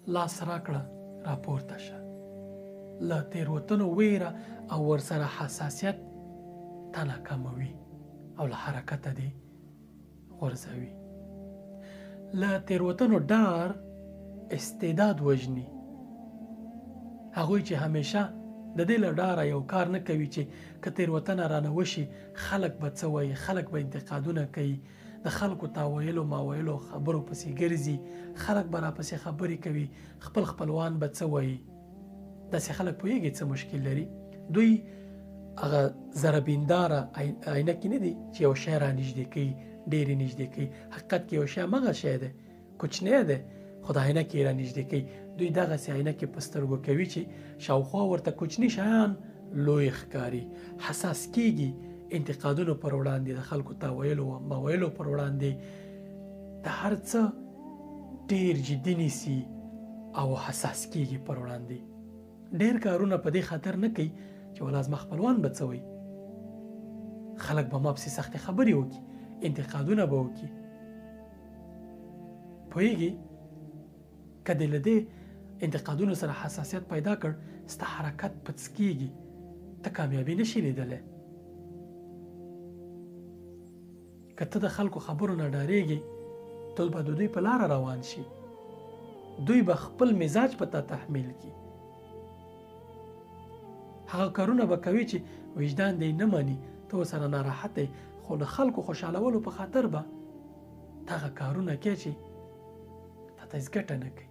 لاس راکړه راپورته شه. له تیروتنو ویره او ورسره حساسیت تا ناکاموي او له حرکته دې غورځوي. له تیروتنو ډار استعداد وژني. هغوی چې همیشه د دې له ډاره یو کار نه کوي چې که تیروتنه رانه وشي خلک به څه وایي، خلک به انتقادونه کوي، د خلکو تاویلو ماویلو خبرو پسې ګرځي، خلک به راپسې خبرې کوي، خپل خپلوان به څه وایي. داسې خلک پوهېږي څه مشکل لري. دوی هغه ذرهبینداره عینکې نه دي چې یو شی رانږدې کوي، ډېرې نږدې کوي. حقیقت کې یو شی همغه شی دی، کوچنی دی، خو د عینکې یې رانږدې کوي. دوی دغسې عینکې په سترګو کوي چې شاوخوا ورته کوچني شیان لوی ښکاري. حساس کېږي انتقادونو پر وړاندې، د خلکو تاویلو او ماویلو پر وړاندې، د هر څه ډېر جدي نیسي او حساس کېږي پر وړاندې. ډېر کارونه په دې خاطر نه کوي چې ولا زما خپلوان به څه وایي، خلک به ما پسې سختې خبرې وکړي، انتقادونه به وکړي. پوهېږي که دې له دې انتقادونو سره حساسیت پیدا کړ، ستا حرکت پڅ کېږي، ته کامیابي نشي لیدلی. که ته د خلکو خبرو نه ډارېږي، ته به د دوی په لاره روان شي. دوی به خپل مزاج په تا تحمیل کړي. هغه کارونه به کوي چې وجدان دی نه مني، ته ورسره ناراحت دی، خو د خلکو خوشحالولو په خاطر به ته هغه کارونه کوي چې تا ته هېڅ ګټه نه کوي.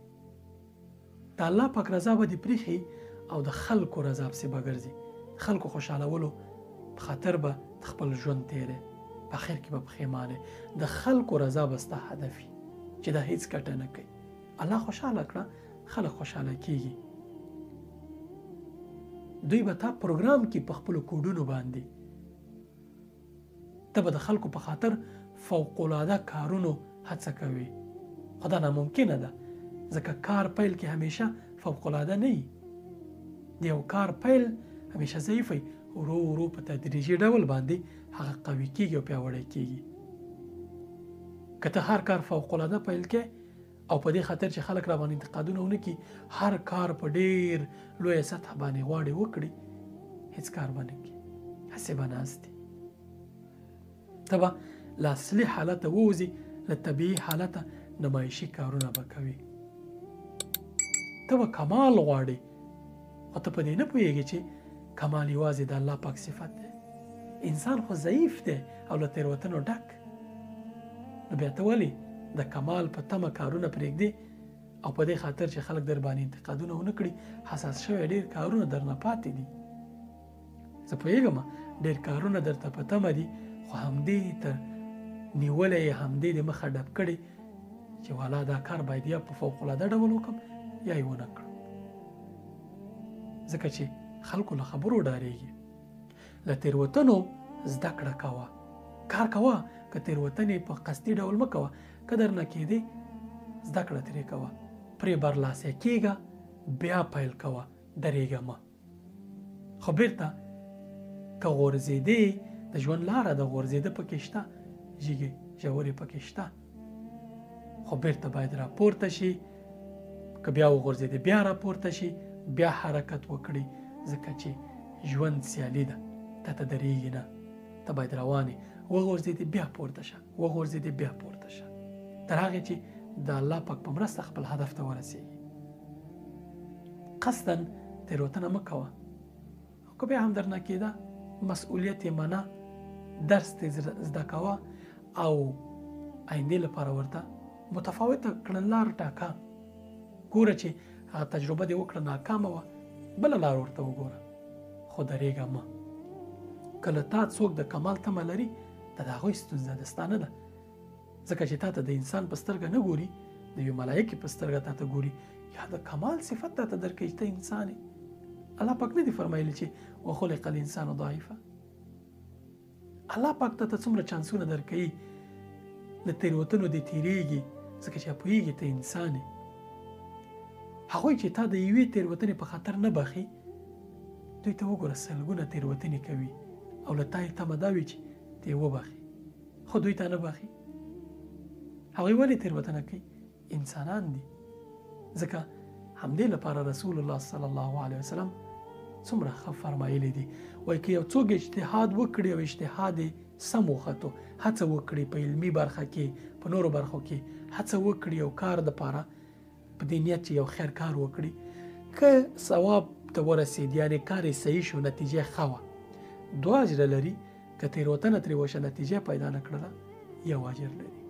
د الله پاک رضا به دې پرېښي او د خلکو رضا پسې به ګرځي. خلکو خوشحالولو په خاطر به خپل ژوند تېری، په آخر کې به پښیمانې. د خلکو رضا به ستا هدف وي چې دا هېڅ ګټه نه کوي. الله خوشحاله کړه، خلک خوشحاله کېږي. دوی به تا پروګرام کې په خپلو کوډونو باندې، ته به د خلکو په خاطر فوق‌العاده کارونو هڅه کوي. خو دا ناممکنه ده، ځکه کار پیل کې همیشه فوق‌العاده نه وي. د یو کار پیل همیشه ضعیف وي، ورو ورو په تدریجي ډول باندې هغه قوي کېږي او پیاوړی کېږي. که ته هر کار فوق‌العاده پیل کې او په دې خاطر چې خلک را باندې انتقادونه ونه کړي، هر کار په ډېر لویه سطح باندې غواړې وکړي، هېڅ کار به نه کړي، هسې به ناست دي. ته به له اصلي حالته ووځي، له طبیعي حالته نمایشي کارونه به کوي. ته به کمال غواړې، خو ته په دې نه پوهېږې چې کمال یوازې د الله پاک صفت دی. انسان خو ضعیف دی او له تېروتنو ډک. نو بیا ته ولې د کمال په تمه کارونه پرېږدې او په دې خاطر چې خلک در باندې انتقادونه ونه کړي حساس شوی ډېر کارونه درنه پاتې دي. زه پوهېږم ډېر کارونه درته په تمه دي، خو همدې ته نیولی یې، همدې د مخه ډب کړې چې والا دا کار باید یا په فوق‌العاده ډول وکړم یا یې ونه کړم. ځکه چې خلکو له خبرو ډارېږي. له تېروتنو زده کړه کوه، کار کوه. که تېروتنې په قصدي ډول مه کوه، که درنه کېدې زده کړه ترې کوه. پرې برلاسی کېږه، بیا پیل کوه، درېږه مه. خو بېرته که غورځېدې، د ژوند لاره د غورځېده پکې شته، ژیږې ژورې پکې شته، خو بېرته باید راپورته شي. که بیا وغورځېدې بیا راپورته شي، بیا حرکت وکړي، ځکه چې ژوند سیالي ده، ته ته درېږي نه، ته باید روانې. وغورځېدې بیا پورته شه، وغورځېدې بیا پورته شه، تر هغې چې د الله پاک په مرسته خپل هدف ته ورسېږي. قصداً تېروتنه مه کوه، که بیا هم درنه کېده مسؤلیت یې منه، درس ته زده کوه او آیندې لپاره ورته متفاوته کړنلار ټاکه. ګوره چې هغه تجربه دې وکړه ناکامه وه، بله لار ورته وګوره، خو درېږه مه. که له تا څوک د کمال تمه لري، دا د هغوی ستونزه ده، ستا نه ده. ځکه چې تا ته د انسان په سترګه نه ګوري، د یو ملایکې په سترګه تا ته ګوري، یا د کمال صفت تا ته درکوي چې ته انسان یې. الله پاک نه دي فرمایلی چې وخلق الانسان ضعیفا. الله پاک ته څومره چانسونه درکوي، له تېروتنو دې تېرېږي، ځکه چې پوهېږي ته انسان یې. هغوی چې تا د یوې تېروتنې په خاطر نه بخي، دوی ته وګوره سلګونه تېروتنې کوي او له تا یې تمه دا وي چې ته یې وبخي، خو دوی ته نه بخي. هغوی ولې تېروتنه کوي؟ انسانان دي. ځکه همدې لپاره رسول الله صلی الله علیه وسلم څومره ښه فرمایلی دي. وایي که یو څوک اجتهاد وکړي او اجتهاد یې سم وختو، هڅه وکړي په علمي برخه کې، په نورو برخو کې هڅه وکړي او کار دپاره په دې نیت چې یو خیر کار وکړي، که ثواب ته ورسېد یعنې کار یې صحیح شو، نتیجه ښه وه، 2 اجره لري. که تېروتنه ترې وشه نتیجه پیدا نه کړله، 1 اجر لري.